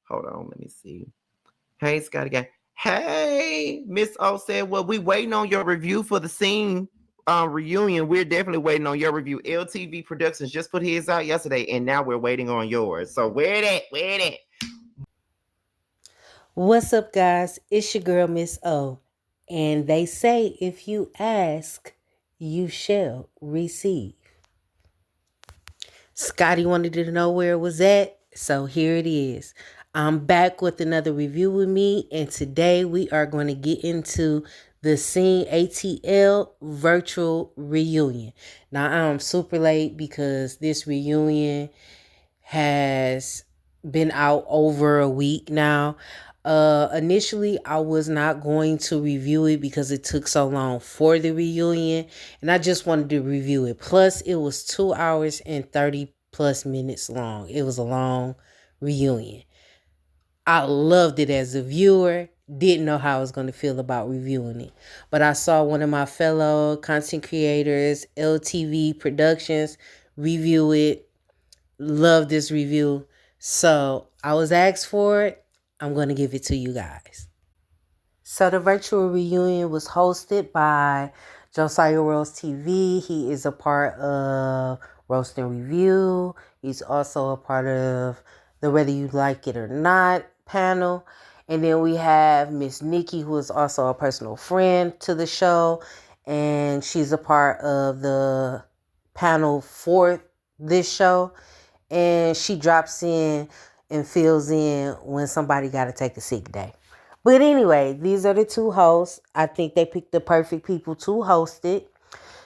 Hold on, let me see. Hey, Scotty Gang. Hey, Mz.OSaidWhat? We waiting on your review for the scene reunion. We're definitely waiting on your review. LTV Productions just put his out yesterday, and now we're waiting on yours. So where that? Where that? What's up, guys? It's your girl, Miss O. And they say if you ask, you shall receive. Scotty wanted to know where it was at, so here it is. I'm back with another review with me, and today we are going to get into the Scene ATL virtual reunion. Now, I'm super late because this reunion has been out over a week now. Initially, I was not going to review it because it took so long for the reunion, and I just wanted to review it. Plus, it was 2 hours and 30 plus minutes long. It was a long reunion. I loved it as a viewer. Didn't know how I was going to feel about reviewing it. But I saw one of my fellow content creators, LTV Productions, review it. Love this review. So I was asked for it. I'm going to give it to you guys. So the virtual reunion was hosted by Josiah Rose TV. He is a part of Roast and Review. He's also a part of the Whether You Like It or Not panel. And then we have Miss Nikki, who is also a personal friend to the show. And she's a part of the panel for this show. And she drops in and fills in when somebody got to take a sick day. But anyway, these are the two hosts. I think they picked the perfect people to host it.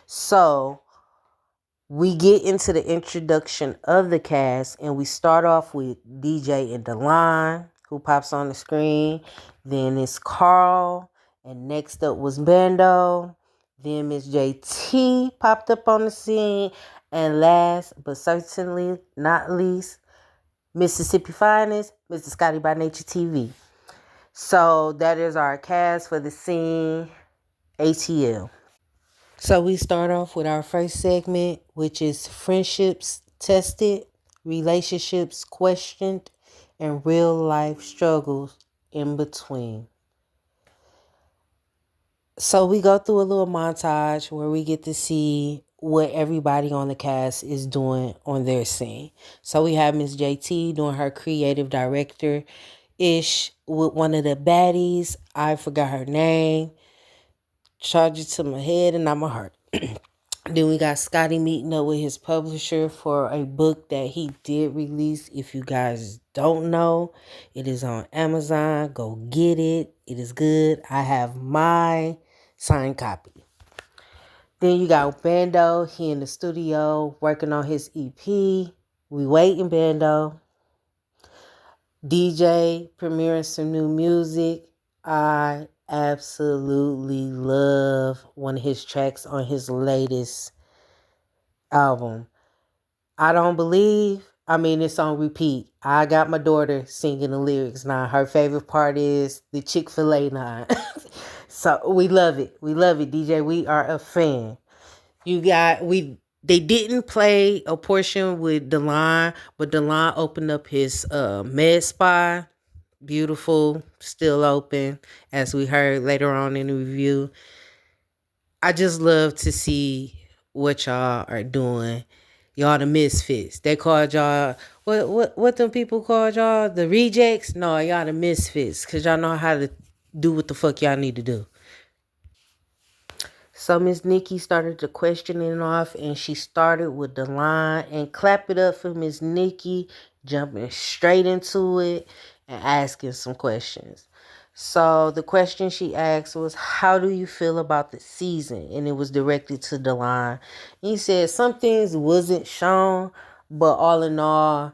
So we get into the introduction of the cast, and we start off with DJ and Delon, who pops on the screen. Then it's Carl, and next up was Bando. Then Miss JT popped up on the scene, and last but certainly not least, Mississippi Finest, Mr. Scotty by Nature TV. So that is our cast for the scene ATL. So we start off with our first segment, which is friendships tested, relationships questioned, and real life struggles in between. So we go through a little montage where we get to see what everybody on the cast is doing on their scene. So we have Miss JT doing her creative director ish with one of the baddies. I forgot her name. Charge it to my head and not my heart. Then we got Scotty meeting up with his publisher for a book that he did release. If you guys don't know, it is on Amazon. Go get it. It is good. I have my signed copy. Then you got Bando. He in the studio working on his EP. We waiting, Bando. DJ premiering some new music. I absolutely love one of his tracks on his latest album. I don't believe, it's on repeat. I got my daughter singing the lyrics now. Her favorite part is the Chick-fil-A line. So we love it. We love it, DJ. We are a fan. They didn't play a portion with Delon, but Delon opened up his med spa. Beautiful, still open, as we heard later on in the review. I just love to see what y'all are doing. Y'all the misfits. They called y'all what them people called y'all? The rejects? No, y'all the misfits. Cause y'all know how to do what the fuck y'all need to do. So Miss Nikki started the questioning off, and she started with the line, and clap it up for Miss Nikki jumping straight into it and asking some questions. So the question she asked was, how do you feel about the season? And it was directed to Delon. He said some things wasn't shown, but all in all,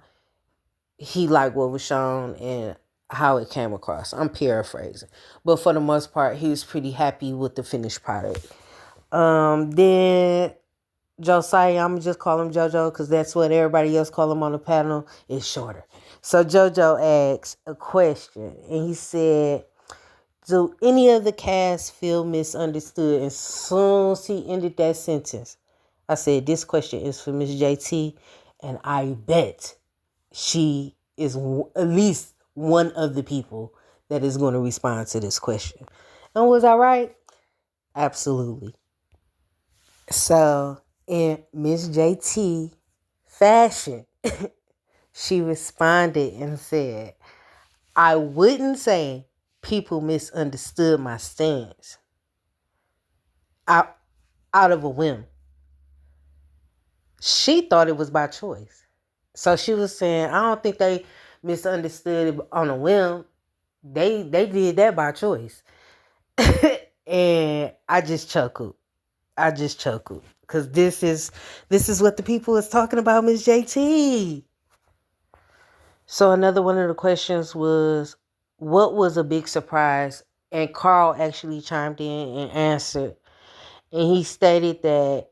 he liked what was shown and how it came across. I'm paraphrasing. But for the most part, he was pretty happy with the finished product. Then Josiah, I'm going to just call him JoJo because that's what everybody else call him on the panel, is shorter. So JoJo asked a question, and he said, do any of the cast feel misunderstood? And as soon as he ended that sentence, I said, this question is for Miss JT, and I bet she is at least one of the people that is going to respond to this question. And was I right? Absolutely. So, in Miss JT fashion, she responded and said, I wouldn't say people misunderstood my stance out, out of a whim. She thought it was by choice. So she was saying, I don't think they misunderstood it on a whim. They did that by choice. And I just chuckled. Because this is what the people is talking about, Miss JT. So another one of the questions was, what was a big surprise? And Carl actually chimed in and answered. And he stated that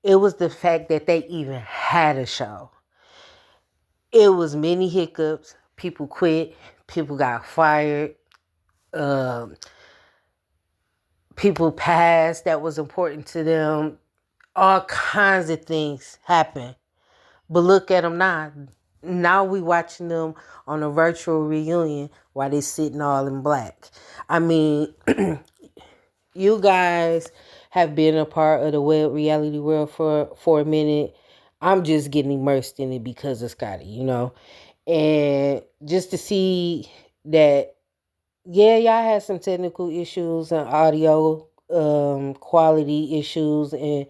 it was the fact that they even had a show. It was many hiccups. People quit. People got fired. Um, People passed that was important to them. All kinds of things happened. But look at them now. Now we watching them on a virtual reunion while they sitting all in black. I mean, you guys have been a part of the web reality world for a minute. I'm just getting immersed in it because of Scotty. And just to see that, yeah, y'all had some technical issues and audio quality issues and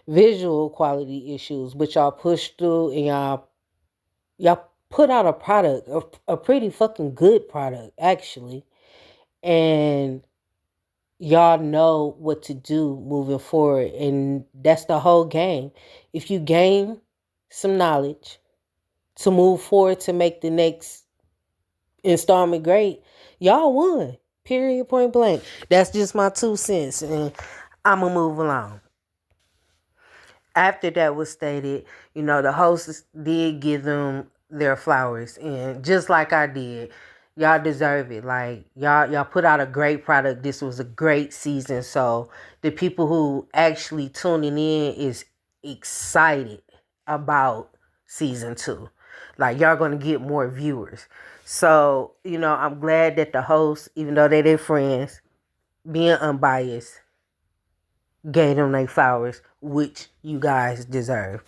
visual quality issues, but y'all pushed through and y'all put out a product, a pretty fucking good product, actually. And y'all know what to do moving forward. And that's the whole game. If you gain some knowledge to move forward to make the next installment great, y'all won. Period, point blank. That's just my 2 cents. And I'm going to move along. After that was stated, the hosts did give them their flowers. And just like I did, y'all deserve it. Like, y'all put out a great product. This was a great season. So the people who actually tuning in is excited about season 2. Like, y'all going to get more viewers. So, I'm glad that the hosts, even though they're their friends, being unbiased, gave them their flowers, which you guys deserve.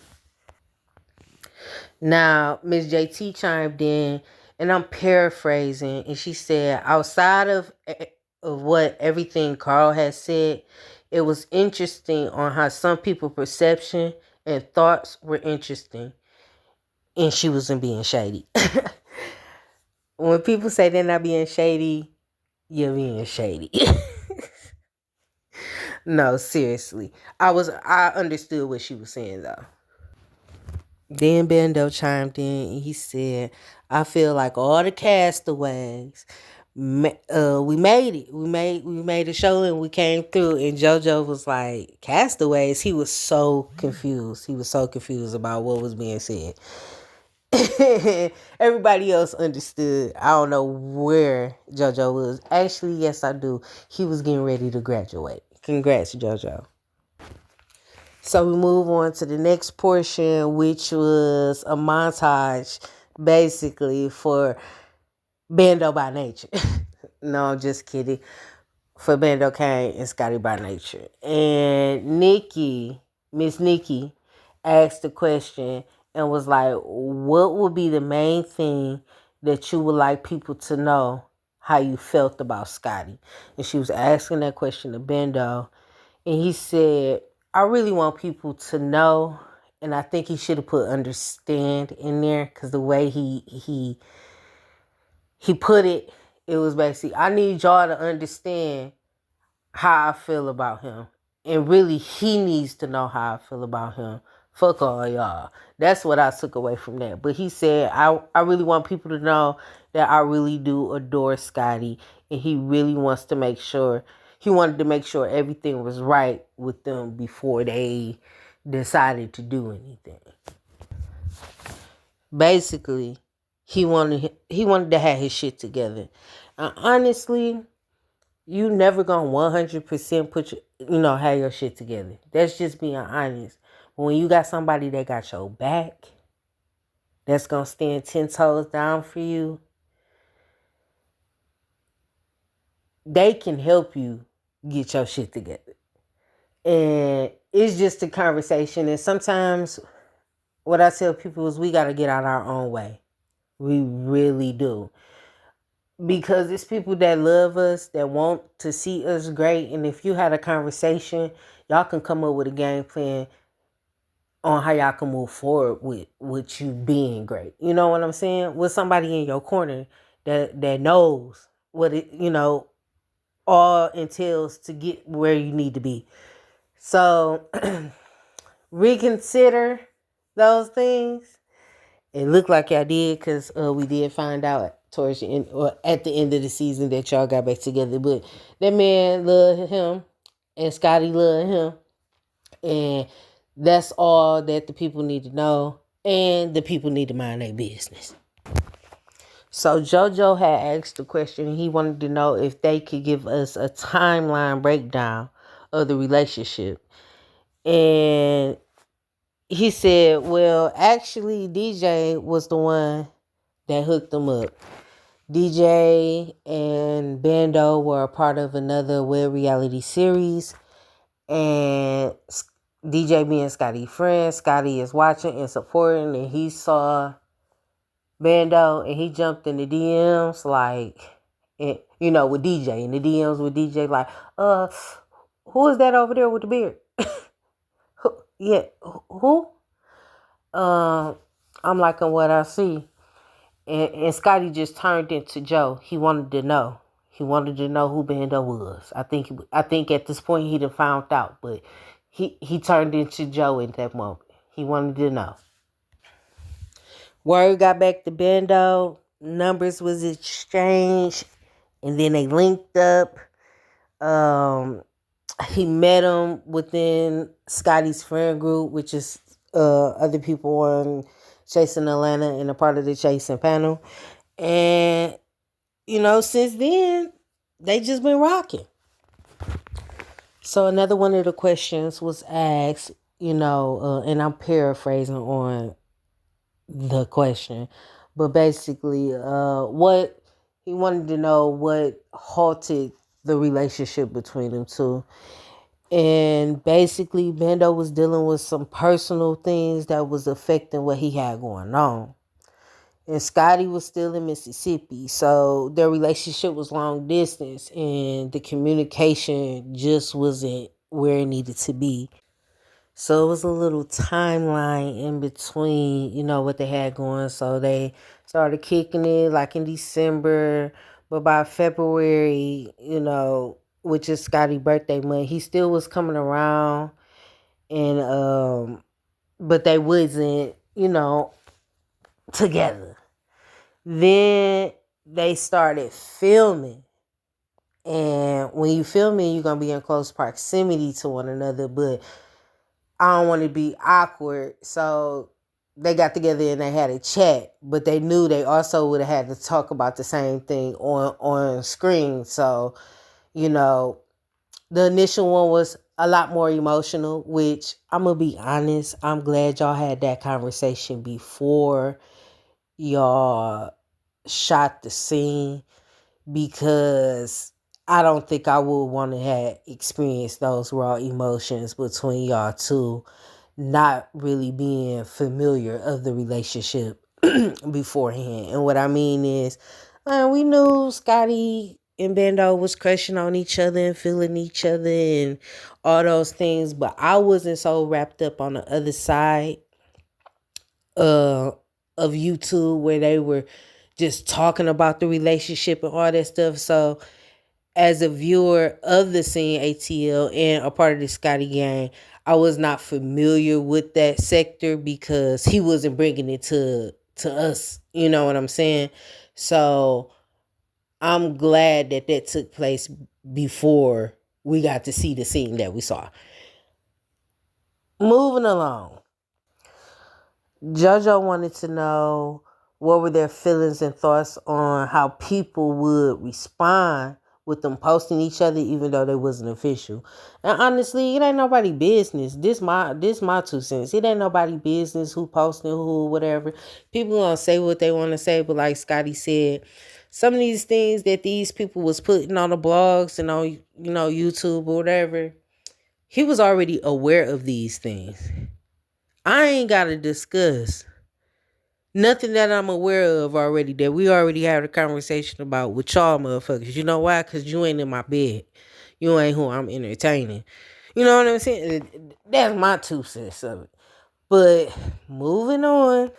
Now, Miss JT chimed in, and I'm paraphrasing, and she said, outside of what everything Carl has said, it was interesting on how some people's perception and thoughts were interesting, and she wasn't being shady. When people say they're not being shady, you're being shady. No, seriously. I understood what she was saying though. Then Bando chimed in and he said, I feel like all the castaways, we made it. We made a show and we came through. And JoJo was like, castaways? He was so confused. He was so confused about what was being said. Everybody else understood. I don't know where JoJo was. Actually, yes, I do. He was getting ready to graduate. Congrats, JoJo. So we move on to the next portion, which was a montage basically for Bando by Nature. No, I'm just kidding. For Bando Kane and Scotty by Nature. And Miss Nikki, asked the question and was like, what would be the main thing that you would like people to know how you felt about Scotty? And she was asking that question to Bando. And he said, I really want people to know, and I think he should have put understand in there, because the way he put it, it was basically, I need y'all to understand how I feel about him. And really, he needs to know how I feel about him. Fuck all y'all. That's what I took away from that. But he said, I really want people to know that I really do adore Scotty. And he really wants to make sure, he wanted to make sure everything was right with them before they decided to do anything. Basically, he wanted to have his shit together. Honestly, you never gonna 100% put have your shit together. That's just being honest. But when you got somebody that got your back, that's gonna stand 10 toes down for you, they can help you get your shit together. And it's just a conversation. And sometimes what I tell people is we got to get out our own way. We really do. Because it's people that love us, that want to see us great. And if you had a conversation, y'all can come up with a game plan on how y'all can move forward with you being great. You know what I'm saying? With somebody in your corner that knows what it, all entails to get where you need to be. So reconsider those things. It looked like y'all did, because we did find out towards the end, or at the end of the season, that y'all got back together. But that man loved him, and Scotty loved him, and that's all that the people need to know, and the people need to mind their business. So JoJo had asked the question. He wanted to know if they could give us a timeline breakdown of the relationship, and he said, well, actually, DJ was the one that hooked them up. DJ and Bando were a part of another web reality series, and DJ being Scotty's friend, Scotty is watching and supporting, and he saw Bando and he jumped in the DMs like, with DJ, in the DMs with DJ like, who is that over there with the beard? Yeah, who? I'm liking what I see. And Scotty just turned into Joe. He wanted to know. He wanted to know who Bando was. I think at this point he'd have found out, but he turned into Joe in that moment. He wanted to know. Word got back to Bando. Numbers was exchanged, and then they linked up. He met him within Scotty's friend group, which is other people on Chasing Atlanta and a part of the Chasing panel. And, since then, they just been rocking. So another one of the questions was asked, and I'm paraphrasing on the question, but basically, what he wanted to know what halted the relationship between them two. And basically, Bando was dealing with some personal things that was affecting what he had going on. And Scotty was still in Mississippi, so their relationship was long distance, and the communication just wasn't where it needed to be. So it was a little timeline in between, what they had going. So they started kicking it like in December, but by February, which is Scotty's birthday month, he still was coming around, and but they wasn't, together. Then they started filming. And when you filming, you're gonna be in close proximity to one another, but I don't want to be awkward. So they got together and they had a chat, but they knew they also would have had to talk about the same thing on screen. So, the initial one was a lot more emotional, which I'm going to be honest, I'm glad y'all had that conversation before y'all shot the scene, because I don't think I would want to have experienced those raw emotions between y'all two, not really being familiar of the relationship beforehand. And what I mean is, we knew Scotty and Bando was crushing on each other and feeling each other and all those things, but I wasn't so wrapped up on the other side of YouTube, where they were just talking about the relationship and all that stuff. So as a viewer of the scene ATL and a part of the Scotty gang, I was not familiar with that sector because he wasn't bringing it to us. You know what I'm saying? So I'm glad that took place before we got to see the scene that we saw. Moving along. JoJo wanted to know what were their feelings and thoughts on how people would respond with them posting each other, even though they wasn't official. And honestly, it ain't nobody business. This my 2 cents. It ain't nobody business who posting who, whatever. People gonna say what they want to say, but like Scotty said, some of these things that these people was putting on the blogs and on YouTube or whatever, he was already aware of these things. I ain't gotta discuss nothing that I'm aware of already that we already had a conversation about with y'all motherfuckers. You know why? Cause you ain't in my bed. You ain't who I'm entertaining. You know what I'm saying? That's my 2 cents of it. But moving on.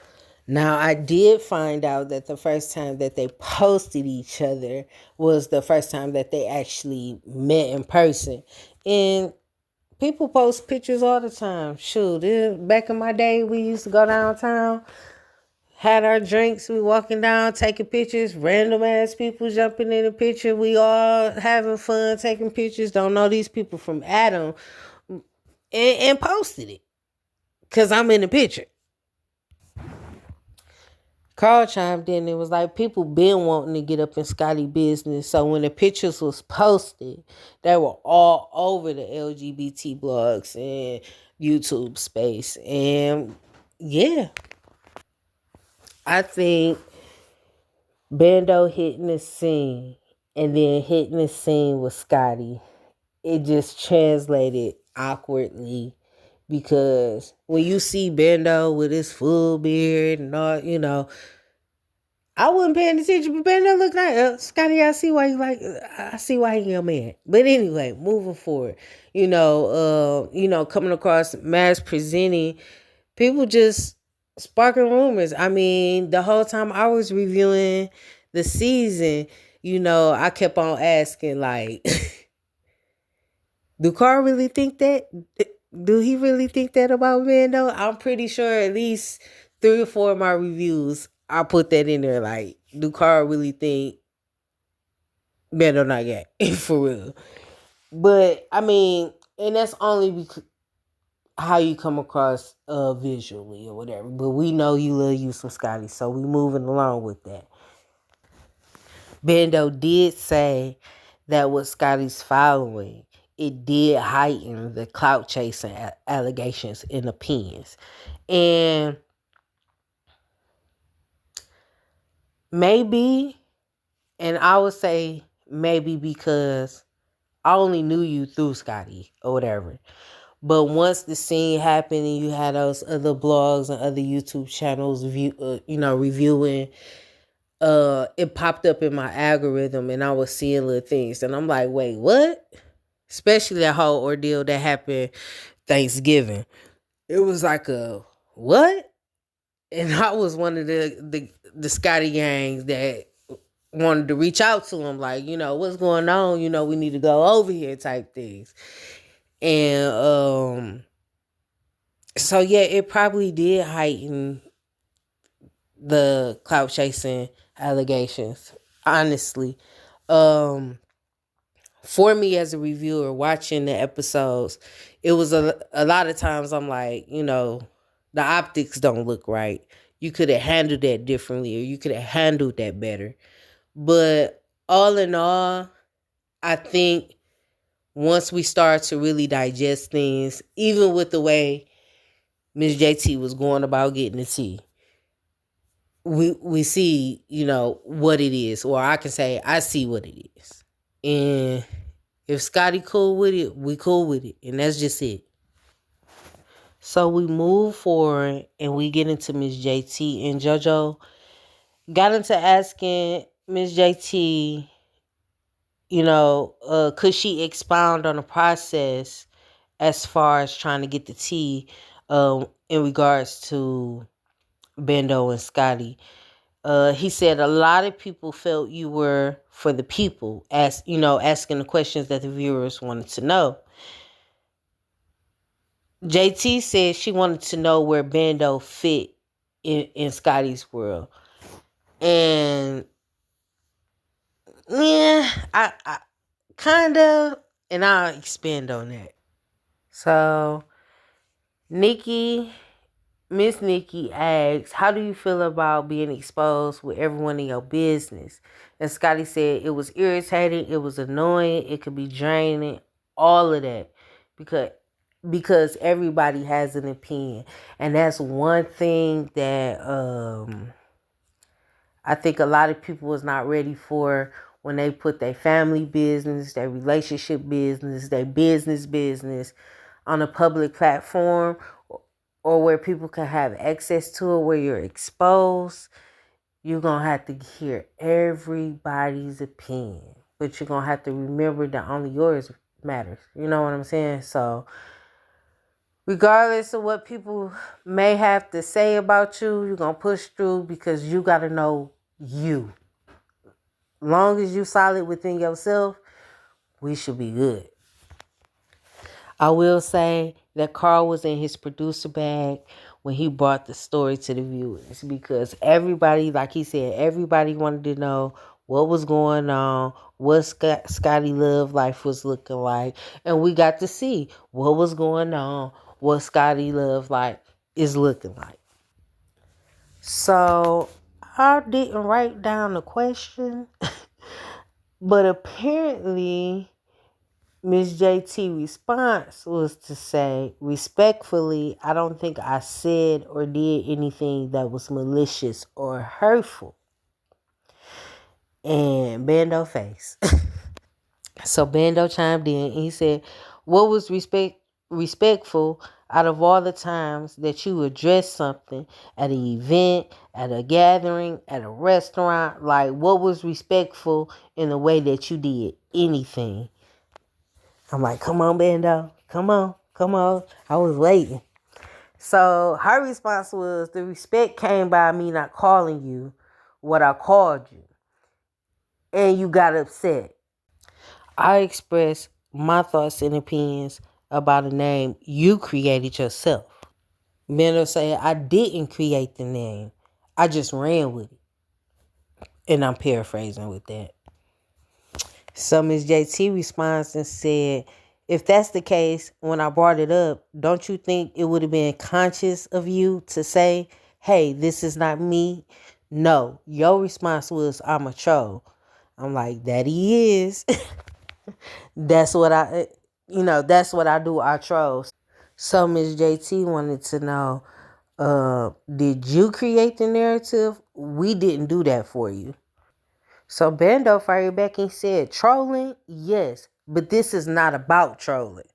Now, I did find out that the first time that they posted each other was the first time that they actually met in person. And people post pictures all the time. Shoot, back in my day, we used to go downtown, had our drinks, we walking down, taking pictures, random ass people jumping in the picture. We all having fun, taking pictures. Don't know these people from Adam, and posted it because I'm in the picture. Carl chimed in and was like, people been wanting to get up in Scotty business. So when the pictures was posted, they were all over the LGBT blogs and YouTube space. And yeah, I think Bando hitting the scene and then hitting the scene with Scotty, it just translated awkwardly because when you see Bando with his full beard and all, I wasn't paying attention, but Bando looked like Scotty. I see why I see why he your man. But anyway, moving forward, coming across mass presenting, people just sparking rumors. I mean, the whole time I was reviewing the season, I kept on asking like, do Carl really think that? Do he really think that about Bando? I'm pretty sure at least 3 or 4 of my reviews, I put that in there. Like, do Carl really think Bando not gay? For real. But, I mean, and that's only because how you come across visually or whatever. But we know you love you some Scotty, so we moving along with that. Bando did say that with Scotty's following, it did heighten the clout chasing allegations and opinions. And maybe, and I would say maybe because I only knew you through Scotty or whatever. But once the scene happened and you had those other blogs and other YouTube channels reviewing, it popped up in my algorithm and I was seeing little things. And I'm like, wait, what? Especially that whole ordeal that happened Thanksgiving. It was like a what? And I was one of the Scotty gangs that wanted to reach out to him, like, what's going on? We need to go over here type things. And so yeah, it probably did heighten the clout chasing allegations, honestly. For me as a reviewer watching the episodes, it was a lot of times I'm like, the optics don't look right. You could have handled that differently, or you could have handled that better. But all in all, I think once we start to really digest things, even with the way Miss JT was going about getting the tea, we see, what it is. Or I can say I see what it is. And if Scotty cool with it, we cool with it. And that's just it. So we move forward and we get into Miss JT, and JoJo got into asking Miss JT, could she expound on the process as far as trying to get the tea in regards to Bando and Scotty. He said a lot of people felt you were for the people, asking the questions that the viewers wanted to know. JT said she wanted to know where Bando fit in Scotty's world. And yeah, I kind of, and I'll expand on that. So Miss Nikki asks, how do you feel about being exposed with everyone in your business? And Scotty said it was irritating, it was annoying, it could be draining, all of that. Because everybody has an opinion. And that's one thing that I think a lot of people was not ready for when they put their family business, their relationship business, their business on a public platform, or where people can have access to it, where you're exposed. You're going to have to hear everybody's opinion. But you're going to have to remember that only yours matters. You know what I'm saying? So regardless of what people may have to say about you, you're going to push through because you got to know you. Long as you solid within yourself, we should be good. I will say that Carl was in his producer bag when he brought the story to the viewers because everybody, like he said, everybody wanted to know what was going on, what Scotty Love life was looking like, and we got to see what was going on, what Scotty Love life is looking like. So I didn't write down the question, but apparently Ms. JT response was to say, respectfully, I don't think I said or did anything that was malicious or hurtful. And Bando face. So Bando chimed in and he said, what was respectful out of all the times that you addressed something at an event, at a gathering, at a restaurant? Like, what was respectful in the way that you did anything? I'm like, come on, Bando. Come on. I was waiting. So her response was, the respect came by me not calling you what I called you. And you got upset. I expressed my thoughts and opinions about a name you created yourself. Bando said, I didn't create the name. I just ran with it. And I'm paraphrasing with that. So Ms. JT responds and said, if that's the case, when I brought it up, don't you think it would have been conscious of you to say, hey, this is not me? No, your response was, I'm a troll. I'm like, that he is. That's what I do, I troll. So Ms. JT wanted to know, did you create the narrative? We didn't do that for you. So Bando fired back and said, trolling? Yes, but this is not about trolling.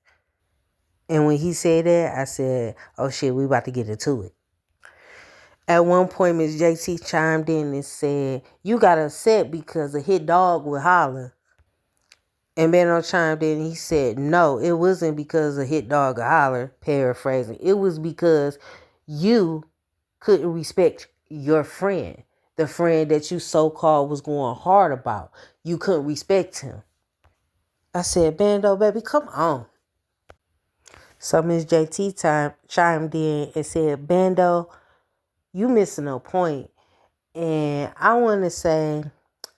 And when he said that, I said, oh shit, we about to get into it. At one point, Ms. JT chimed in and said, you got upset because a hit dog would holler. And Bando chimed in and he said, no, it wasn't because a hit dog would holler, paraphrasing. It was because you couldn't respect your friend. The friend that you so-called was going hard about. You couldn't respect him. I said, Bando, baby, come on. So Ms. JT chimed in and said, Bando, you missing a point. And I want to say,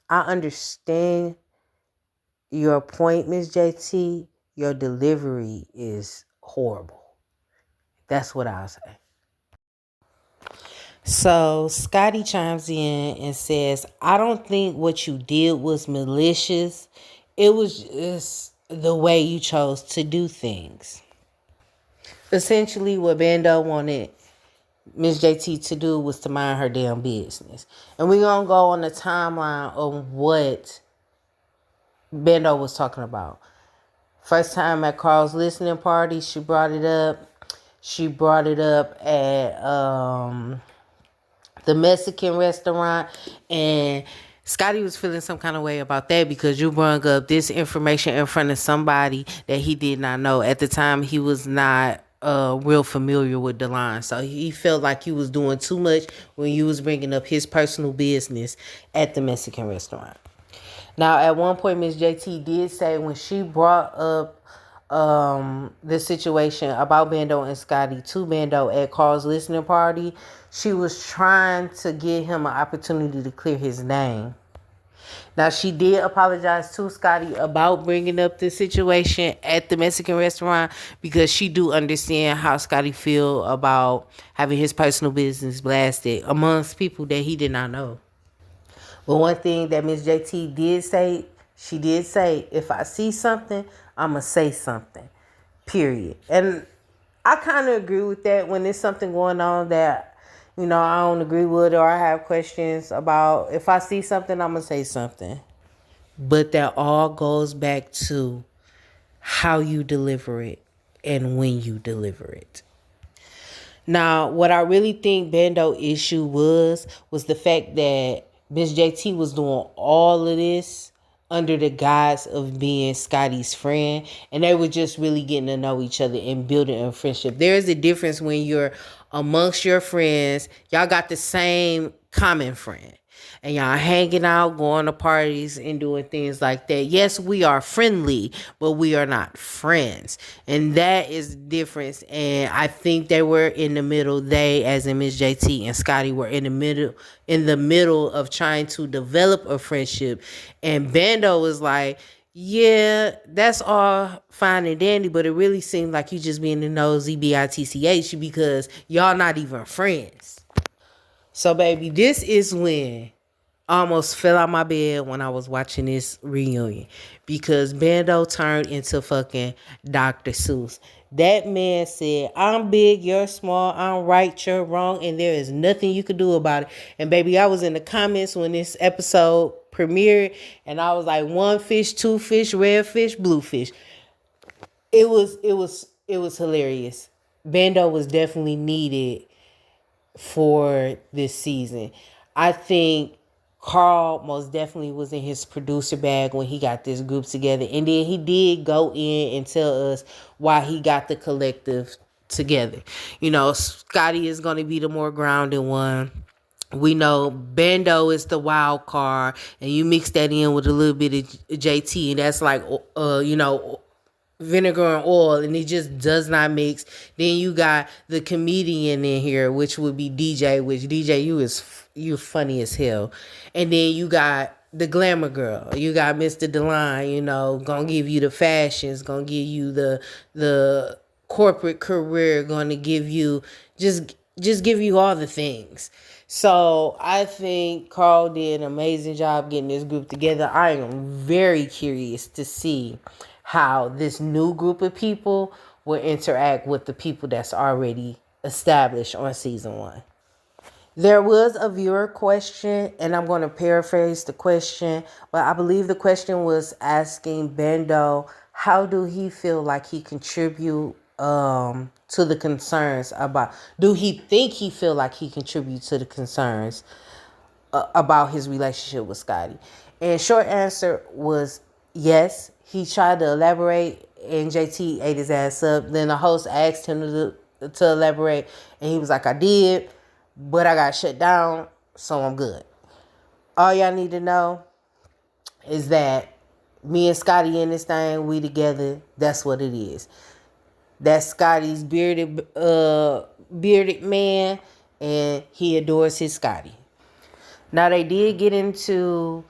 I understand your point, Ms. JT. Your delivery is horrible. That's what I'll say. So Scotty chimes in and says, I don't think what you did was malicious. It was just the way you chose to do things. Essentially, what Bando wanted Ms. JT to do was to mind her damn business. And we're going to go on the timeline of what Bando was talking about. First time at Carl's listening party, she brought it up. She brought it up at the Mexican restaurant, and Scotty was feeling some kind of way about that because you brought up this information in front of somebody that he did not know. At the time, he was not real familiar with the line, so he felt like you was doing too much when you was bringing up his personal business at the Mexican restaurant. Now, at one point, Ms. JT did say when she brought up the situation about Bando and Scotty to Bando at Carl's listening party, she was trying to give him an opportunity to clear his name. Now, she did apologize to Scotty about bringing up the situation at the Mexican restaurant because she do understand how Scotty feel about having his personal business blasted amongst people that he did not know. But one thing that Ms. JT did say, she did say, if I see something, I'm going to say something, period. And I kind of agree with that when there's something going on that I don't agree with or I have questions about. If I see something, I'm going to say something. But that all goes back to how you deliver it and when you deliver it. Now, what I really think Bando issue was the fact that Miss JT was doing all of this under the guise of being Scotty's friend, and they were just really getting to know each other and building a friendship. There is a difference when you're amongst your friends, y'all got the same common friend, and y'all hanging out, going to parties, and doing things like that. Yes, we are friendly, but we are not friends, and that is the difference. And I think they were in the middle. They, as in Miss JT and Scotty, were in the middle of trying to develop a friendship. And Bando was like, yeah, that's all fine and dandy, but it really seemed like you just being the nosy bitch because y'all not even friends. So, baby, this is when I almost fell out my bed when I was watching this reunion because Bando turned into fucking Dr. Seuss. That man said, I'm big, you're small, I'm right, you're wrong, and there is nothing you can do about it. And baby, I was in the comments when this episode premiered, and I was like, one fish, two fish, red fish, blue fish. It was hilarious. Bando was definitely needed for this season. I think Carl most definitely was in his producer bag when he got this group together. And then he did go in and tell us why he got the collective together. Scotty is going to be the more grounded one. We know Bando is the wild card, and you mix that in with a little bit of JT, and that's like, vinegar and oil, and it just does not mix. Then you got the comedian in here, which would be DJ, which DJ, you funny as hell. And then you got the glamour girl. You got Mr. DeLine, gonna give you the fashions, gonna give you the corporate career, gonna give you just give you all the things. So I think Carl did an amazing job getting this group together. I am very curious to see how this new group of people will interact with the people that's already established on season 1. There was a viewer question, and I'm going to paraphrase the question, but I believe the question was asking Bando, how do he feel like he contribute to the concerns about, do he think he feel like he contributes to the concerns about his relationship with Scotty? And short answer was yes. He tried to elaborate, and JT ate his ass up. Then the host asked him to elaborate, and he was like, I did, but I got shut down, so I'm good. All y'all need to know is that me and Scotty in this thing, we together. That's what it is. That's Scotty's bearded man, and he adores his Scotty. Now, they did get into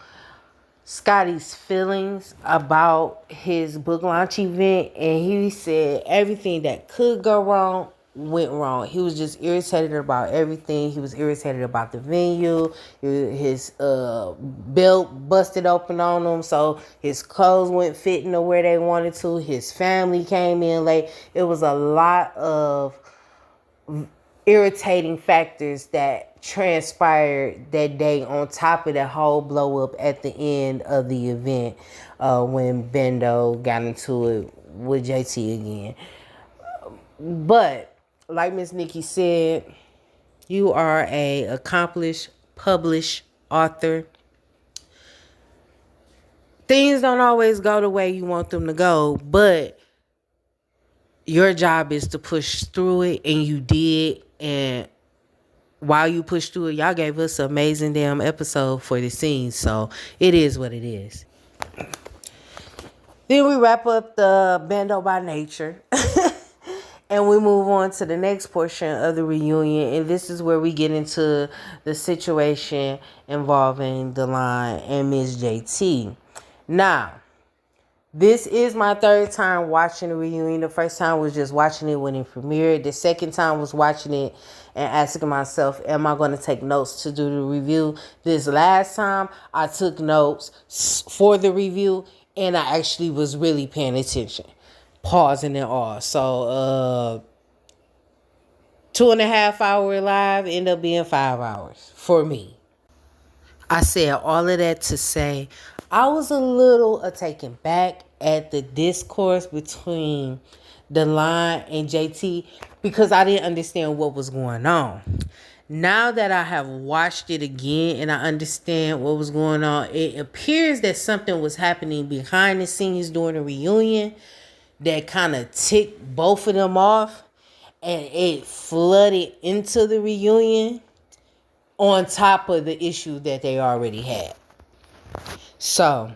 Scotty's feelings about his book launch event, and he said everything that could go wrong went wrong. He was just irritated about everything. He was irritated about the venue. His belt busted open on him, so his clothes weren't fitting to where they wanted to. His family came in late. It was a lot of irritating factors that transpired that day on top of that whole blow up at the end of the event when Bando got into it with JT again. But like Miss Nikki said, you are a accomplished, published author. Things don't always go the way you want them to go, but your job is to push through it, and you did. And while you pushed through it, y'all gave us an amazing damn episode for the scene. So it is what it is. Then we wrap up the Bando by Nature. And we move on to the next portion of the reunion. And this is where we get into the situation involving DeLine and Ms. JT. Now, this is my third time watching the reunion. The first time was just watching it when it premiered. The second time was watching it and asking myself, am I going to take notes to do the review? This last time, I took notes for the review, and I actually was really paying attention. Pausing and all. So, 2.5 hour live end up being 5 hours for me. I said all of that to say I was a little taken back at the discourse between Delon and JT because I didn't understand what was going on. Now that I have watched it again and I understand what was going on, it appears that something was happening behind the scenes during the reunion that kind of ticked both of them off, and it flooded into the reunion on top of the issue that they already had. So,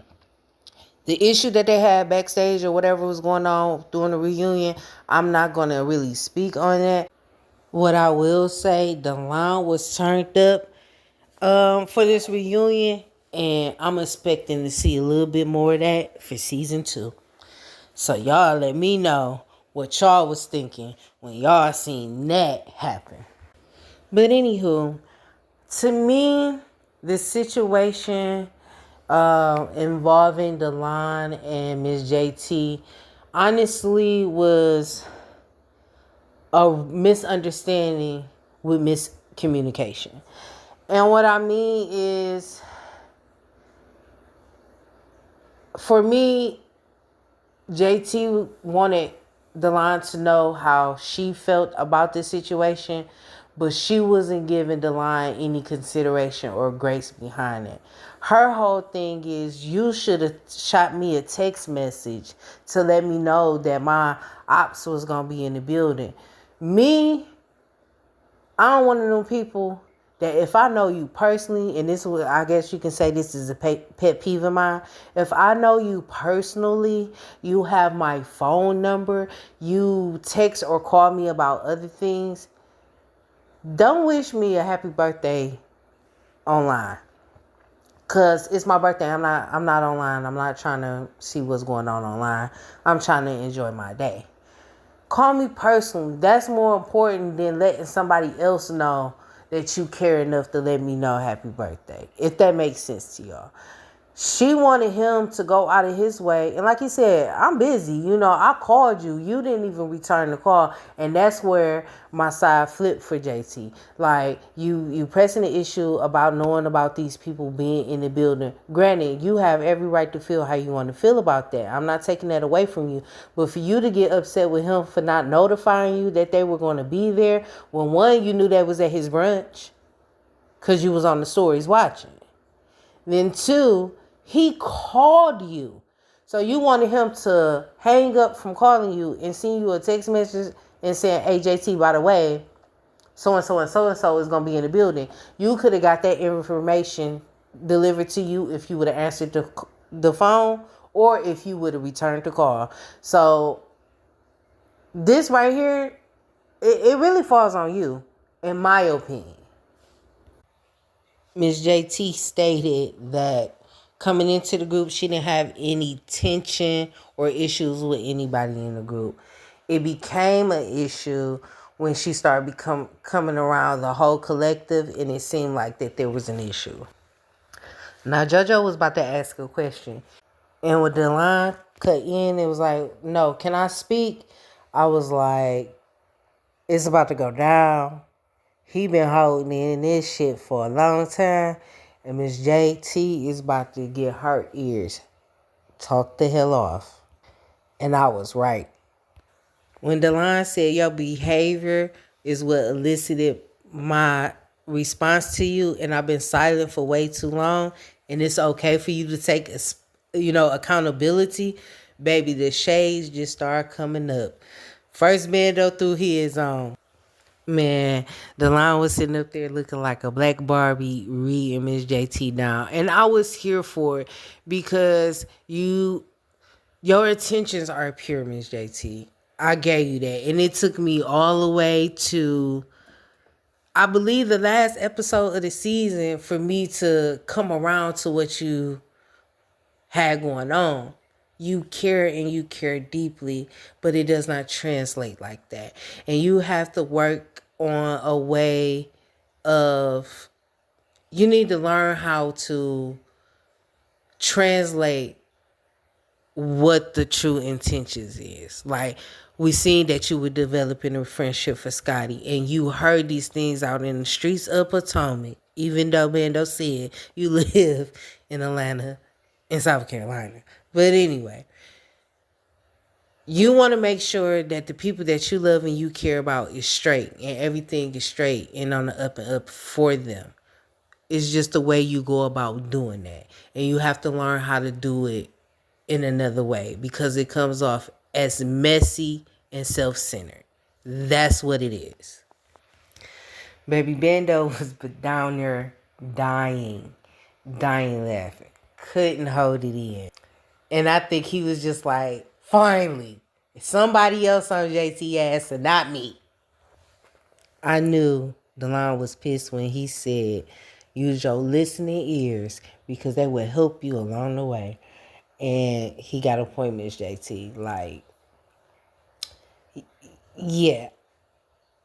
the issue that they had backstage or whatever was going on during the reunion, I'm not going to really speak on that. What I will say, the line was turned up for this reunion, and I'm expecting to see a little bit more of that for season 2. So y'all let me know what y'all was thinking when y'all seen that happen. But anywho, to me, the situation involving Delon and Miss JT honestly was a misunderstanding with miscommunication. And what I mean is, for me, JT wanted Delon to know how she felt about this situation, but she wasn't giving Delon any consideration or grace behind it. Her whole thing is, you should have shot me a text message to let me know that my ops was going to be in the building. Me, I don't want to know people that if I know you personally, and this is, I guess you can say this is a pet peeve of mine. If I know you personally, you have my phone number, you text or call me about other things, don't wish me a happy birthday online. Cause it's my birthday. I'm not online. I'm not trying to see what's going on online. I'm trying to enjoy my day. Call me personally. That's more important than letting somebody else know that you care enough to let me know happy birthday. If that makes sense to y'all. She wanted him to go out of his way. And like he said, I'm busy. You know, I called you. You didn't even return the call. And that's where my side flipped for JT. Like, you pressing the issue about knowing about these people being in the building. Granted, you have every right to feel how you want to feel about that. I'm not taking that away from you. But for you to get upset with him for not notifying you that they were going to be there, when one, you knew that was at his brunch because you was on the stories watching. Then two, he called you. So you wanted him to hang up from calling you and send you a text message and saying, hey, JT, by the way, so-and-so and so-and-so is going to be in the building. You could have got that information delivered to you if you would have answered the phone or if you would have returned the call. So this right here, it really falls on you, in my opinion. Ms. JT stated that coming into the group, she didn't have any tension or issues with anybody in the group. It became an issue when she started coming around the whole collective, and it seemed like that there was an issue. Now, JoJo was about to ask a question, and when the line cut in, it was like, no, can I speak? I was like, it's about to go down. He been holding in this shit for a long time. And Miss JT is about to get her ears talk the hell off. And I was right. When Delon said your behavior is what elicited my response to you, and I've been silent for way too long, and it's okay for you to take accountability, baby, the shades just start coming up. First Mando threw his on. Man, Delon was sitting up there looking like a black Barbie reading Miss JT down. And I was here for it because your intentions are pure, Miss JT. I gave you that. And it took me all the way to, I believe, the last episode of the season for me to come around to what you had going on. You care and you care deeply, but it does not translate like that. And you have to work on a way of, you need to learn how to translate what the true intentions is. Like, we seen that you were developing a friendship for Scotty, and you heard these things out in the streets of Potomac, even though Bando said you live in Atlanta, in South Carolina. But anyway, you want to make sure that the people that you love and you care about is straight, and everything is straight and on the up and up for them. It's just the way you go about doing that. And you have to learn how to do it in another way, because it comes off as messy and self-centered. That's what it is. Baby Bando was down there dying laughing. Couldn't hold it in. And I think he was just like, finally, somebody else on JT ass and not me. I knew DeLon was pissed when he said, use your listening ears because they will help you along the way. And he got a point, Miss JT. Like, yeah,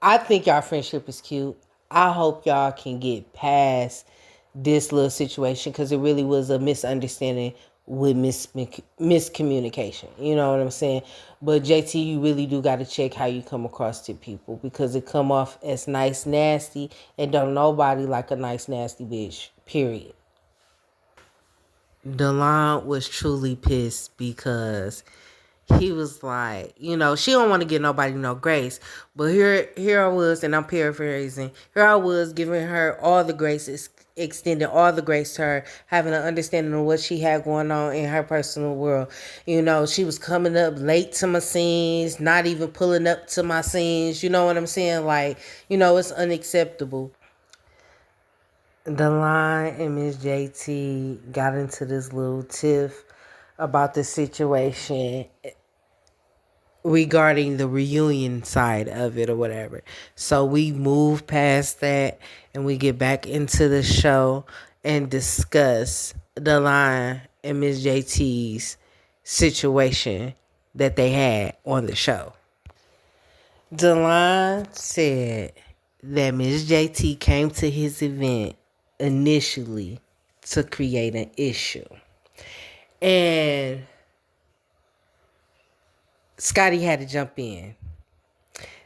I think y'all friendship is cute. I hope y'all can get past this little situation, because it really was a misunderstanding with miscommunication. You know what I'm saying? But JT, you really do got to check how you come across to people, because it come off as nice nasty, and don't nobody like a nice nasty bitch, period. DeLon was truly pissed because he was like, you know, she don't want to give nobody no grace. But here I was, and I'm paraphrasing, here I was giving her all the graces, extending all the grace to her, having an understanding of what she had going on in her personal world. You know, she was coming up late to my scenes, not even pulling up to my scenes. You know what I'm saying? Like, you know, it's unacceptable. DeLon and Miss JT got into this little tiff about the situation regarding the reunion side of it or whatever. So we move past that and we get back into the show and discuss DeLon and Miss JT's situation that they had on the show. DeLon said that Miss JT came to his event initially to create an issue. And Scotty had to jump in.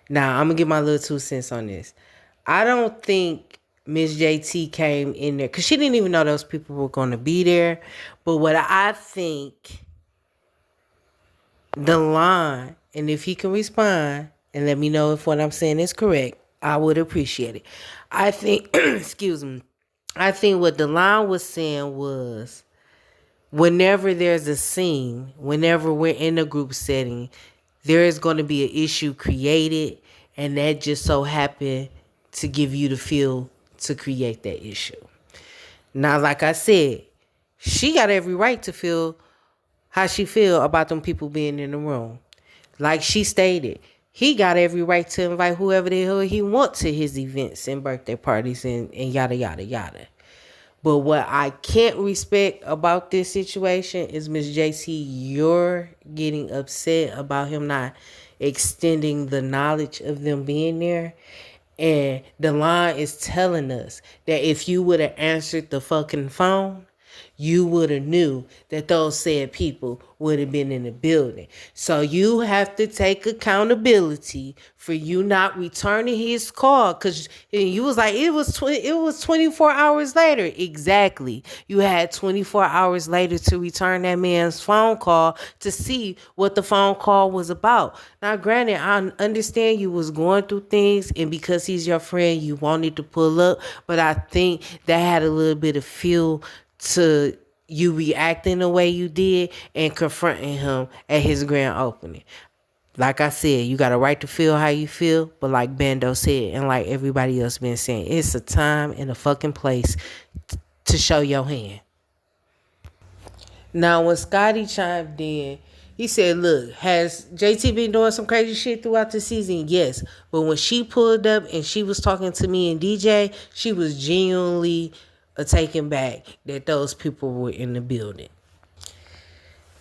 Now, I'm going to give my little 2 cents on this. I don't think Miss JT came in there, because she didn't even know those people were going to be there. But what I think, DeLon, and if he can respond and let me know if what I'm saying is correct, I would appreciate it. I think, excuse me, I think what DeLon was saying was, whenever there's a scene, whenever we're in a group setting, there is going to be an issue created, and that just so happened to give you the feel to create that issue. Now, like I said, she got every right to feel how she feel about them people being in the room. Like she stated, he got every right to invite whoever the hell he wants to his events and birthday parties and yada, yada, yada. But what I can't respect about this situation is, Miss JC, you're getting upset about him not extending the knowledge of them being there. And DeLon is telling us that if you would have answered the fucking phone, you would have knew that those said people would have been in the building. So you have to take accountability for you not returning his call, because you was like, it was 24 hours later. Exactly. You had 24 hours later to return that man's phone call to see what the phone call was about. Now, granted, I understand you was going through things, and because he's your friend, you wanted to pull up, but I think that had a little bit of fuel to you reacting the way you did and confronting him at his grand opening. Like I said, you got a right to feel how you feel, but like Bando said, and like everybody else been saying, it's a time and a fucking place to show your hand. Now, when Scotty chimed in, he said, look, has JT been doing some crazy shit throughout the season? Yes. But when she pulled up and she was talking to me and DJ, she was genuinely taken back that those people were in the building.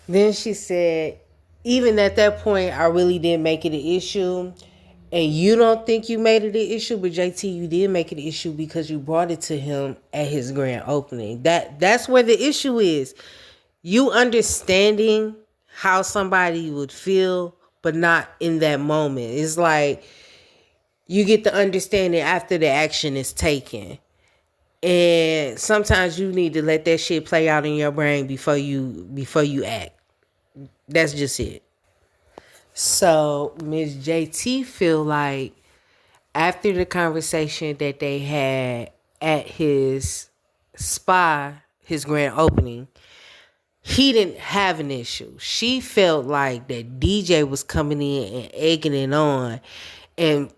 Then she said, even at that point, I really didn't make it an issue. And you don't think you made it an issue, but JT, you did make it an issue because you brought it to him at his grand opening. That's where the issue is. You understanding how somebody would feel, but not in that moment. It's like you get the understanding after the action is taken. And sometimes you need to let that shit play out in your brain before you act. That's just it. So Miss JT feel like after the conversation that they had at his spa, his grand opening, he didn't have an issue. She felt like that DJ was coming in and egging it on and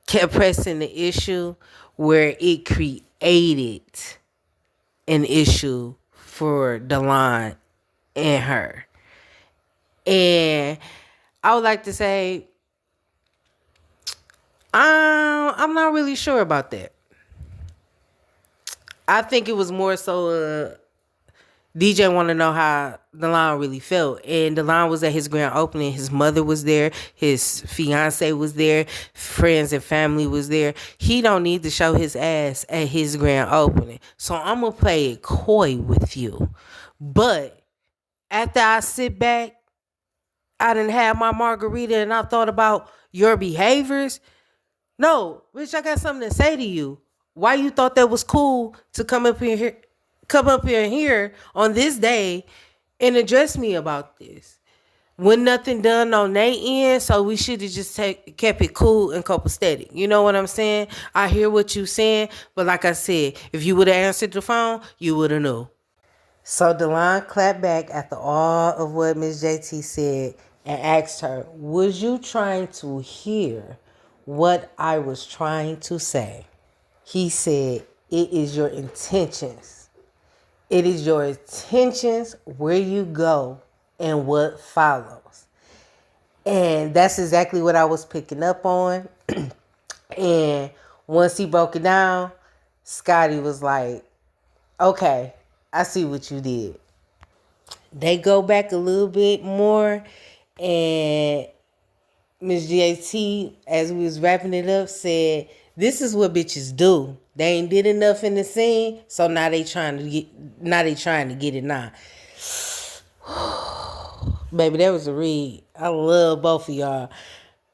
kept pressing the issue where it created an issue for Delon and her. And I would like to say, I'm not really sure about that. I think it was more so DJ want to know how Delon really felt. And Delon was at his grand opening. His mother was there. His fiance was there. Friends and family was there. He don't need to show his ass at his grand opening. So I'm going to play it coy with you. But after I sit back, I done had my margarita and I thought about your behaviors. No, bitch, I got something to say to you. Why you thought that was cool to come up here on this day and address me about this? When nothing done on their end, so we should have just kept it cool and copacetic. You know what I'm saying? I hear what you saying, but like I said, if you would have answered the phone, you would have knew. So Delon clapped back after all of what Miss JT said and asked her, was you trying to hear what I was trying to say? He said, it is your intentions. It is your intentions where you go and what follows. And that's exactly what I was picking up on. And once he broke it down, Scotty was like, okay, I see what you did. They go back a little bit more, and Miss JT, as we was wrapping it up, said, this is what bitches do. They ain't did enough in the scene, so now they trying to get it now. Baby, that was a read. I love both of y'all.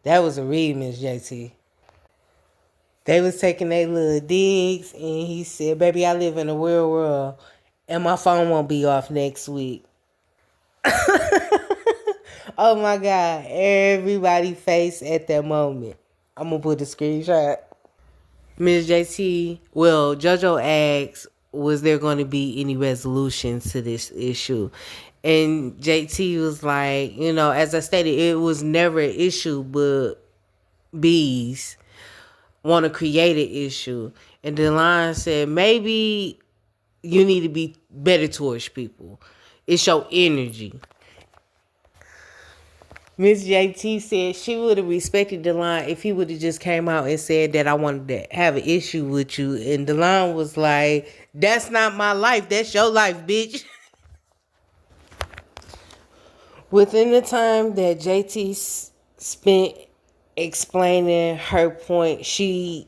That was a read, Miss JT. They was taking their little digs, and he said, baby, I live in a real world, and my phone won't be off next week. Oh my God, everybody face at that moment. I'm going to put the screenshot. Ms. JT, well, JoJo asked, was there going to be any resolutions to this issue? And JT was like, as I stated, it was never an issue, but bees want to create an issue. And Delon said, maybe you need to be better towards people. It's your energy. Miss JT said she would have respected Delon if he would have just came out and said that I wanted to have an issue with you. And Delon was like, that's not my life. That's your life, bitch. Within the time that JT spent explaining her point, she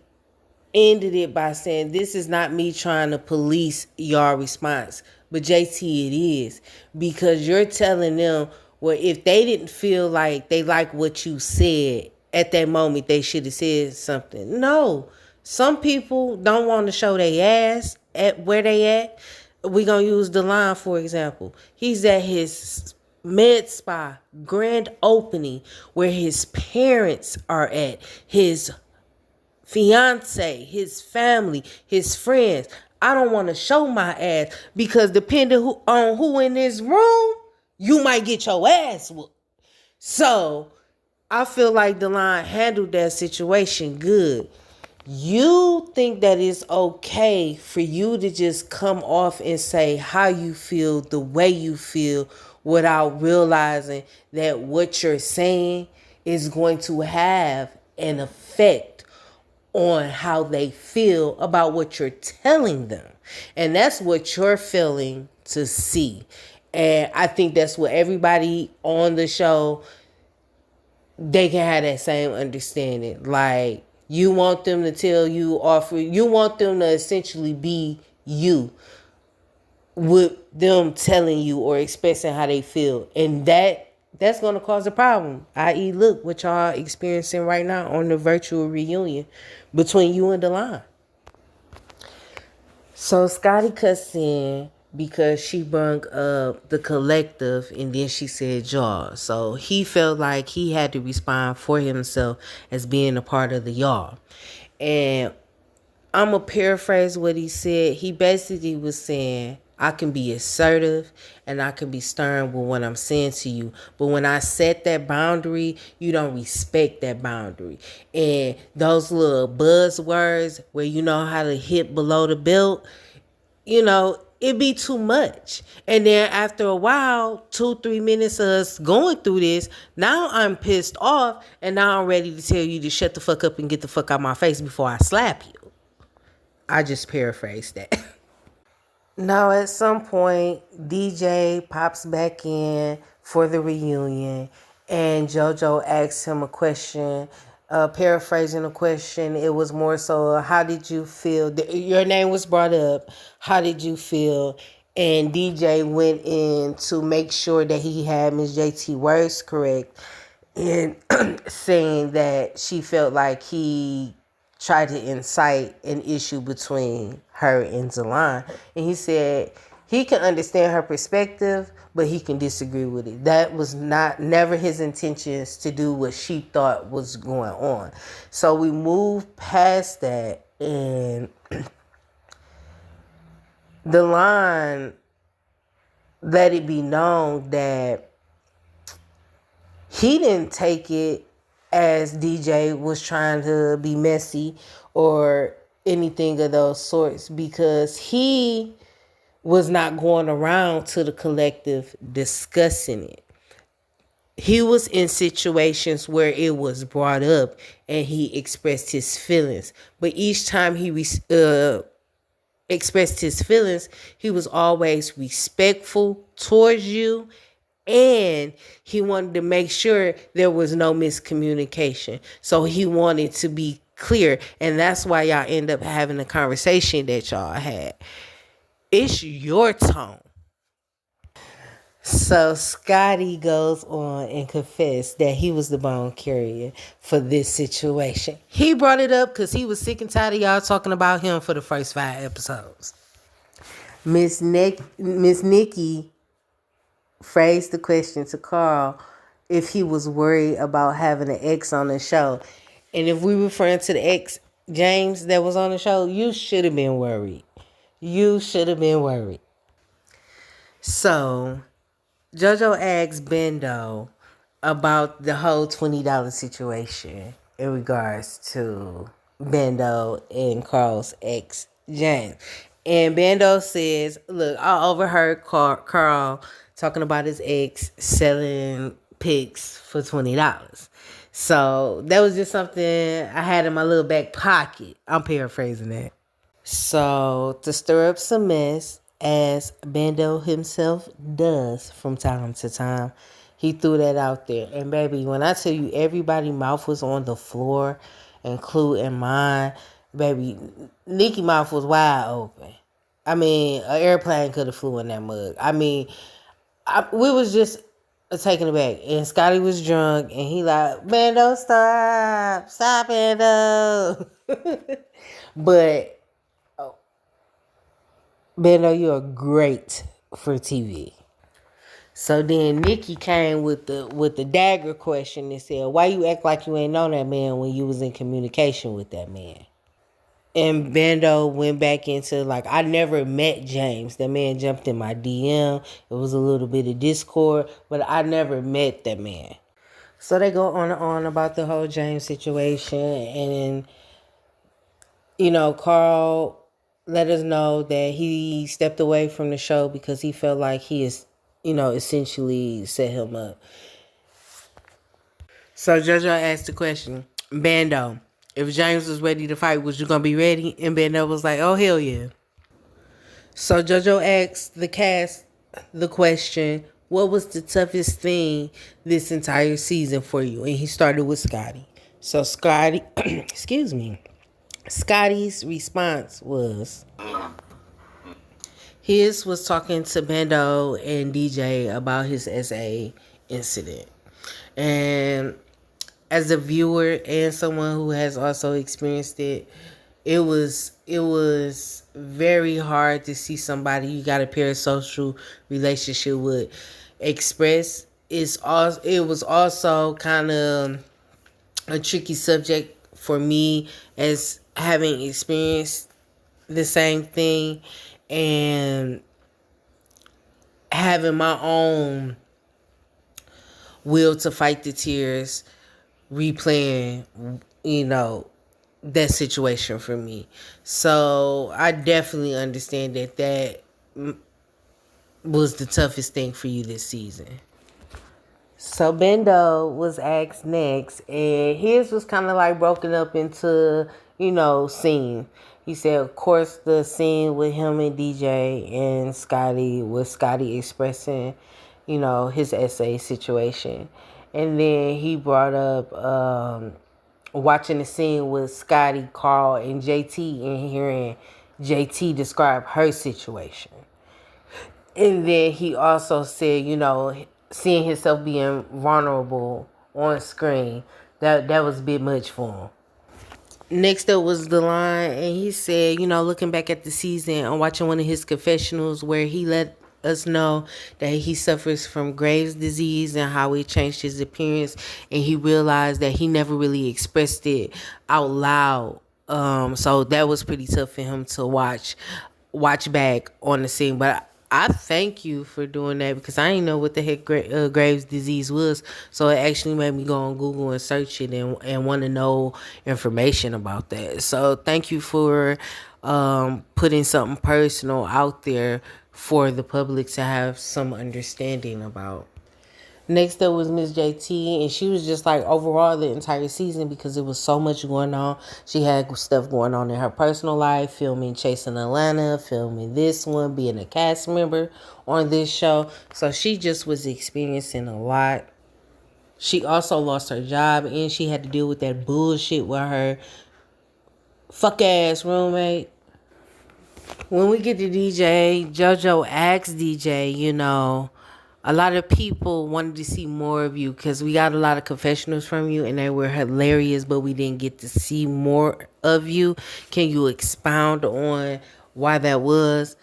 ended it by saying, this is not me trying to police your response, but JT, it is, because you're telling them, well, if they didn't feel like they like what you said at that moment, they should have said something. No, some people don't want to show their ass at where they at. We gonna use Delon, for example. He's at his med spa grand opening where his parents are at, his fiance, his family, his friends. I don't want to show my ass because depending on who in this room, you might get your ass whooped. So I feel like Delon handled that situation good. You think that it's okay for you to just come off and say how you feel, the way you feel, without realizing that what you're saying is going to have an effect on how they feel about what you're telling them. And that's what you're feeling to see. And I think that's what everybody on the show, they can have that same understanding. Like, you want them to tell you, you want them to essentially be you. with them telling you or expressing how they feel, and that's going to cause a problem. I.e., look what y'all experiencing right now on the virtual reunion between you and Delon. So Scotty cussed in because she brung up the collective and then she said y'all. So he felt like he had to respond for himself as being a part of the y'all. And I'm going to paraphrase what he said. He basically was saying, I can be assertive and I can be stern with what I'm saying to you. But when I set that boundary, you don't respect that boundary. And those little buzzwords where you know how to hit below the belt, it be too much. And then after a while, 2-3 minutes of us going through this, now I'm pissed off and now I'm ready to tell you to shut the fuck up and get the fuck out my face before I slap you. I just paraphrased that. Now, at some point, DJ pops back in for the reunion, and JoJo asks him a question. Paraphrasing the question, it was more so, how did you feel? Your name was brought up. How did you feel? And DJ went in to make sure that he had Ms. JT words correct, and saying that she felt like he tried to incite an issue between her and Zelon. And he said he can understand her perspective, but he can disagree with it. That was never his intentions to do what she thought was going on. So we moved past that, and the line let it be known that he didn't take it as DJ was trying to be messy or anything of those sorts, because he was not going around to the collective discussing it. He was in situations where it was brought up and he expressed his feelings. But each time he expressed his feelings, he was always respectful towards you, and he wanted to make sure there was no miscommunication. So he wanted to be clear, and that's why y'all end up having the conversation that y'all had. It's your tone. So Scotty goes on and confessed that he was the bone carrier for this situation. He brought it up because he was sick and tired of y'all talking about him for the first 5 episodes. Miss Nikki phrased the question to Carl if he was worried about having an ex on the show. And if we referring to the ex, James, that was on the show, you should have been worried. You should have been worried. So JoJo asked Bendo about the whole $20 situation in regards to Bendo and Carl's ex, James. And Bendo says, look, I overheard Carl talking about his ex selling pics for $20. So that was just something I had in my little back pocket. I'm paraphrasing that. So to stir up some mess, as Bando himself does from time to time, he threw that out there. And baby, when I tell you everybody's mouth was on the floor, including mine, baby, Nikki's mouth was wide open. I mean, an airplane could have flew in that mug. I mean, we was just taken aback. And Scotty was drunk, and he like, Bando, stop, Bando. But Bando, you are great for TV. So then Nikki came with the dagger question and said, why you act like you ain't known that man when you was in communication with that man? And Bando went back into like, I never met James. That man jumped in my DM. It was a little bit of discord, but I never met that man. So they go on and on about the whole James situation. And, Carl let us know that he stepped away from the show because he felt like he is, essentially set him up. So JoJo asked the question, Bando, if James was ready to fight, was you going to be ready? And Bando was like, oh, hell yeah. So JoJo asked the cast the question, what was the toughest thing this entire season for you? And he started with Scotty. So Scotty, Scotty's response was, His was talking to Bando and DJ about his SA incident. And as a viewer and someone who has also experienced it, it was very hard to see somebody you got a parasocial relationship with express. It was also kind of a tricky subject for me as having experienced the same thing and having my own will to fight the tears, replaying, you know, that situation for me. So I definitely understand that was the toughest thing for you this season. So Bendo was asked next, and his was kind of like broken up into, scene. He said, of course, the scene with him and DJ and Scotty was Scotty expressing, his essay situation. And then he brought up watching the scene with Scotty, Carl, and JT and hearing JT describe her situation. And then he also said, seeing himself being vulnerable on screen, that was a bit much for him. Next up was the line, and he said, looking back at the season, I'm watching one of his confessionals where he let us know that he suffers from Graves' disease and how it changed his appearance, and he realized that he never really expressed it out loud. So that was pretty tough for him to watch back on the scene. But I thank you for doing that because I didn't know what the heck Graves' disease was. So it actually made me go on Google and search it and want to know information about that. So thank you for putting something personal out there for the public to have some understanding about. Next up was Miss JT, and she was just like overall the entire season because it was so much going on. She had stuff going on in her personal life, filming Chasing Atlanta, filming this one, being a cast member on this show. So she just was experiencing a lot. She also lost her job, and she had to deal with that bullshit with her fuck ass roommate. When we get to DJ, JoJo asked DJ, a lot of people wanted to see more of you because we got a lot of confessionals from you and they were hilarious, but we didn't get to see more of you. Can you expound on why that was?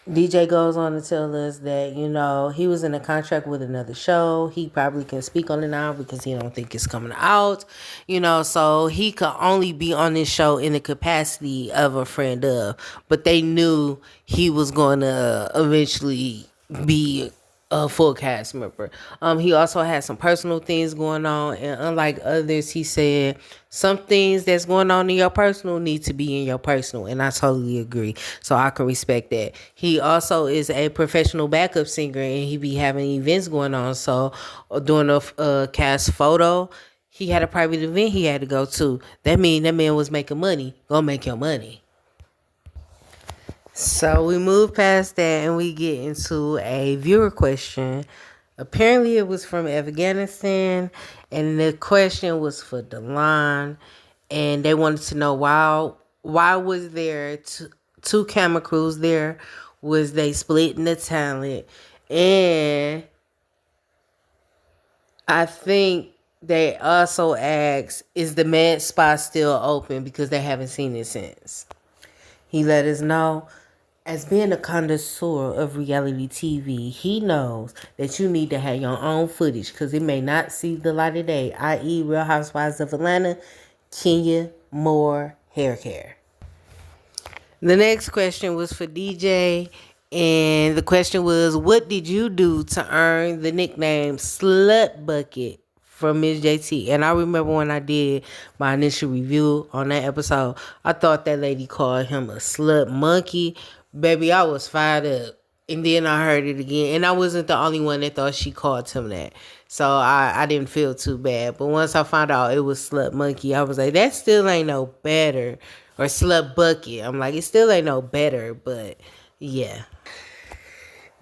DJ goes on to tell us that, he was in a contract with another show. He probably can speak on it now because he don't think it's coming out. So he could only be on this show in the capacity of a friend of. But they knew he was going to eventually be a full cast member. He also had some personal things going on, and unlike others, he said some things that's going on in your personal need to be in your personal, and I totally agree. So I can respect that. He also is a professional backup singer, and he be having events going on. So during a cast photo, he had a private event he had to go to. That mean that man was making money. Go make your money. So we move past that and we get into a viewer question. Apparently it was from Afghanistan and the question was for Delon, and they wanted to know why was there two camera crews there? Was they splitting the talent? And I think they also asked, is the med spot still open because they haven't seen it since? He let us know, as being a connoisseur of reality TV, he knows that you need to have your own footage because it may not see the light of day, i.e. Real Housewives of Atlanta, Kenya Moore hair care. The next question was for DJ, and the question was, what did you do to earn the nickname Slut Bucket from Ms. JT? And I remember when I did my initial review on that episode, I thought that lady called him a slut monkey. Baby, I was fired up. And then I heard it again. And I wasn't the only one that thought she called him that. So I didn't feel too bad. But once I found out it was slut monkey, I was like, that still ain't no better. Or slut bucket. I'm like, it still ain't no better. But yeah.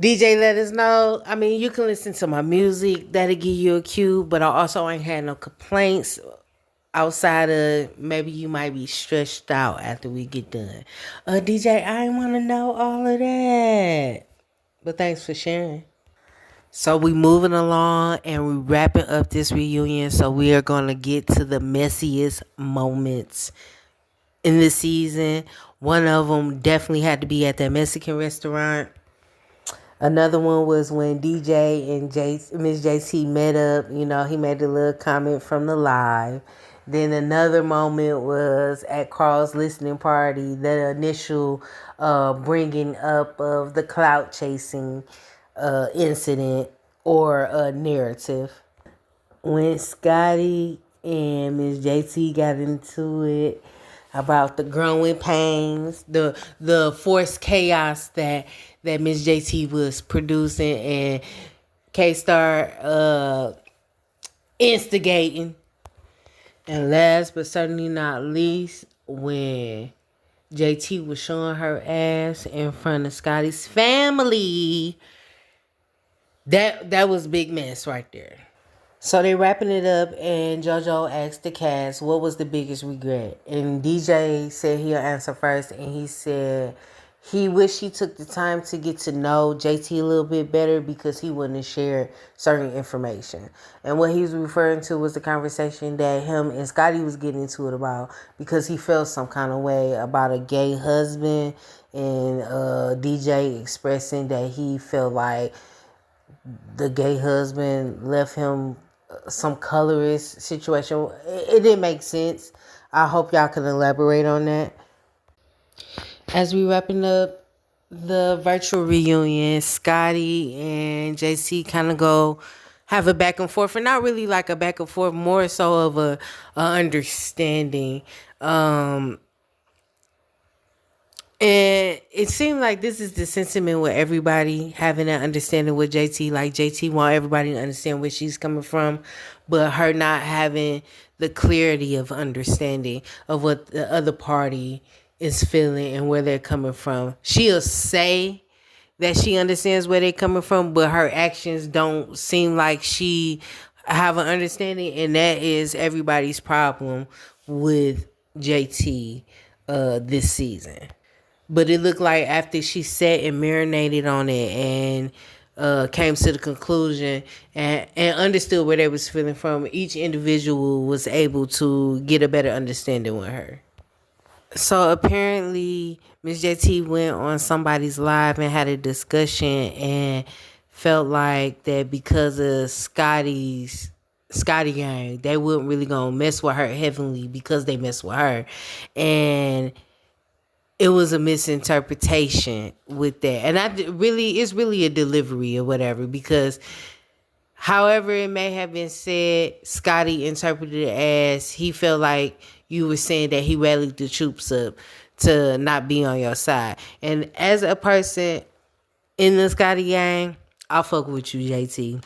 DJ let us know. I mean, you can listen to my music. That'll give you a cue. But I also ain't had no complaints outside of maybe you might be stretched out after we get done. DJ, I ain't want to know all of that. But thanks for sharing. So we moving along and we wrapping up this reunion. So we are gonna get to the messiest moments in the season. One of them definitely had to be at that Mexican restaurant. Another one was when DJ and Miss JT met up. You know, he made a little comment from the live. Then another moment was at Carl's listening party, the initial bringing up of the clout chasing incident or narrative. When Scotty and Miss JT got into it about the growing pains, the forced chaos that Miss JT was producing, and K Star instigating. And last but certainly not least, when JT was showing her ass in front of Scotty's family. That was big mess right there. So they wrapping it up, and JoJo asked the cast what was the biggest regret, and DJ said he'll answer first, and he said he wished he took the time to get to know JT a little bit better because he wouldn't have shared certain information. And what he was referring to was the conversation that him and Scotty was getting into it about, because he felt some kind of way about a gay husband, and DJ expressing that he felt like the gay husband left him some colorist situation. It didn't make sense. I hope y'all can elaborate on that. As we wrapping up the virtual reunion, Scotty and JC kind of go have a back and forth, and not really like a back and forth, more so of a understanding. And it seemed like this is the sentiment with everybody having that understanding with JT. Like JT want everybody to understand where she's coming from, but her not having the clarity of understanding of what the other party is feeling and where they're coming from. She'll say that she understands where they're coming from, but her actions don't seem like she have an understanding, and that is everybody's problem with JT this season. But it looked like after she sat and marinated on it and came to the conclusion and understood where they was feeling from, each individual was able to get a better understanding with her. So apparently Miss JT went on somebody's live and had a discussion and felt like that because of Scotty gang, they weren't really gonna mess with her heavenly because they mess with her. And it was a misinterpretation with that. And it's really a delivery or whatever, because however it may have been said, Scotty interpreted it as he felt like you were saying that he rallied the troops up to not be on your side. And as a person in the Scotty gang, I'll fuck with you, JT.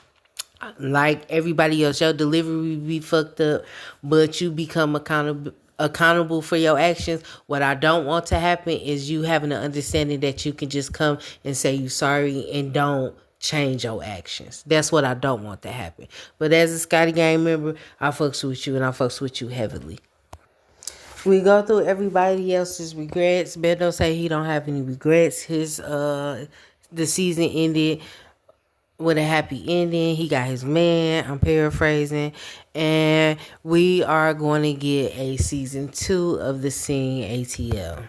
Like everybody else, your delivery be fucked up, but you become accountable for your actions. What I don't want to happen is you having an understanding that you can just come and say you sorry and don't change your actions. That's what I don't want to happen. But as a Scotty gang member, I fucks with you, and I fucks with you heavily. We go through everybody else's regrets. Beto say he don't have any regrets. His the season ended with a happy ending. He got his man. I'm paraphrasing. And we are going to get a season 2 of the Scene ATL.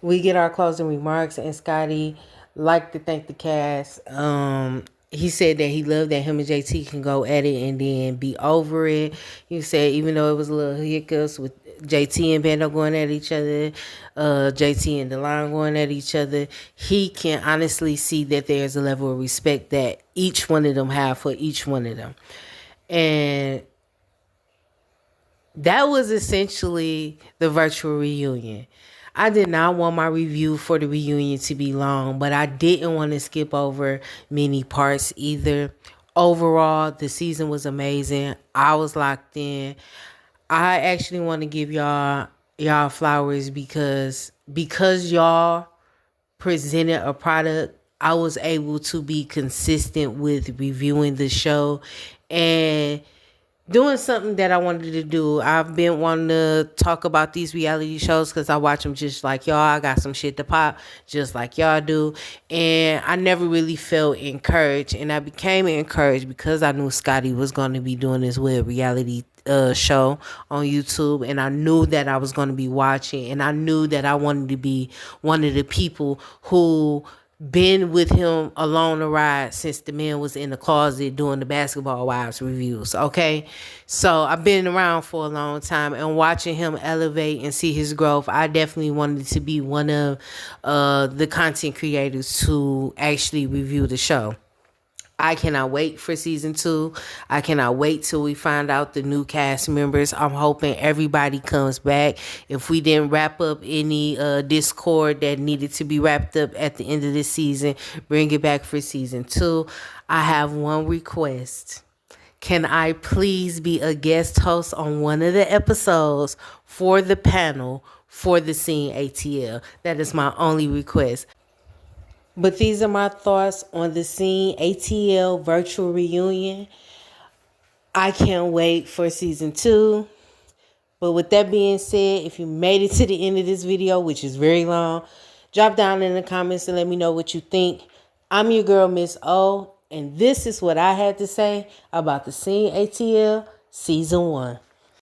We get our closing remarks, and Scotty like to thank the cast. He said that he loved that him and JT can go at it and then be over it. He said even though it was a little hiccups with JT and Bando going at each other, JT and DeLon going at each other, he can honestly see that there's a level of respect that each one of them have for each one of them. And that was essentially the virtual reunion. I did not want my review for the reunion to be long, but I didn't want to skip over many parts either. Overall, the season was amazing. I was locked in. I actually want to give y'all flowers because y'all presented a product. I was able to be consistent with reviewing the show, and doing something that I wanted to do. I've been wanting to talk about these reality shows because I watch them just like y'all. I got some shit to pop just like y'all do. And I never really felt encouraged. And I became encouraged because I knew Scotty was going to be doing this with reality show on YouTube, and I knew that I was going to be watching, and I knew that I wanted to be one of the people who been with him along the ride since the man was in the closet doing the Basketball Wives reviews. Okay, so I've been around for a long time, and watching him elevate and see his growth, I definitely wanted to be one of the content creators to actually review the show. I cannot wait for season 2. I cannot wait till we find out the new cast members. I'm hoping everybody comes back. If we didn't wrap up any discord that needed to be wrapped up at the end of this season, bring it back for season 2. I have one request. Can I please be a guest host on one of the episodes for the panel for the Scene ATL? That is my only request. But these are my thoughts on the Scene ATL virtual reunion. I can't wait for season 2. But with that being said, if you made it to the end of this video, which is very long, drop down in the comments and let me know what you think. I'm your girl, Miss O, and this is what I had to say about the Scene ATL Season 1.